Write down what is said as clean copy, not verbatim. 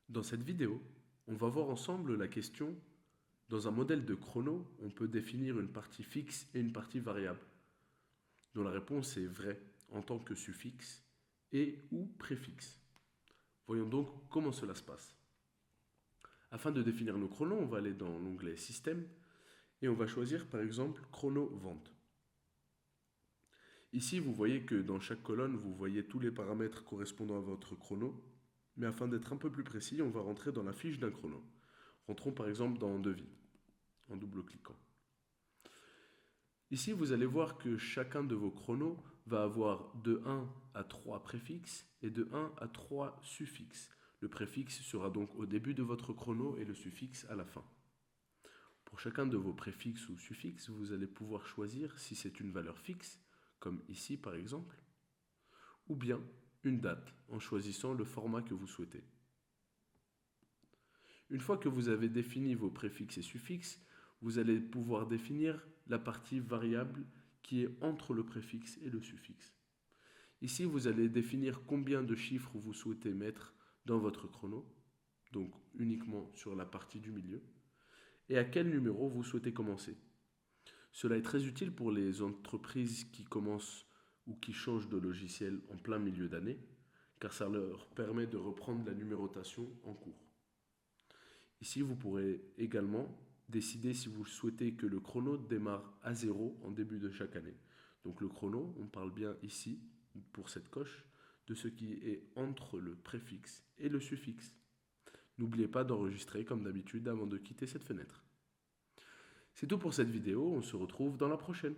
Dans cette vidéo, on va voir ensemble la question: dans un modèle de chrono, on peut définir une partie fixe et une partie variable, dont la réponse est vrai en tant que suffixe et ou préfixe. Voyons donc comment cela se passe. Afin de définir nos chronos, on va aller dans l'onglet Système et on va choisir par exemple chrono vente. Ici, vous voyez que dans chaque colonne, vous voyez tous les paramètres correspondant à votre chrono. Mais afin d'être un peu plus précis, on va rentrer dans la fiche d'un chrono. Rentrons par exemple dans devis, en double-cliquant. Ici, vous allez voir que chacun de vos chronos va avoir de 1 à 3 préfixes et de 1 à 3 suffixes. Le préfixe sera donc au début de votre chrono et le suffixe à la fin. Pour chacun de vos préfixes ou suffixes, vous allez pouvoir choisir si c'est une valeur fixe, comme ici par exemple, ou bien une date en choisissant le format que vous souhaitez. Une fois que vous avez défini vos préfixes et suffixes, vous allez pouvoir définir la partie variable qui est entre le préfixe et le suffixe. Ici, vous allez définir combien de chiffres vous souhaitez mettre dans votre chrono, donc uniquement sur la partie du milieu, et à quel numéro vous souhaitez commencer. Cela est très utile pour les entreprises qui commencent ou qui changent de logiciel en plein milieu d'année, car ça leur permet de reprendre la numérotation en cours. Ici, vous pourrez également décider si vous souhaitez que le chrono démarre à 0 en début de chaque année. Donc le chrono, on parle bien ici, pour cette coche, de ce qui est entre le préfixe et le suffixe. N'oubliez pas d'enregistrer comme d'habitude avant de quitter cette fenêtre. C'est tout pour cette vidéo, on se retrouve dans la prochaine.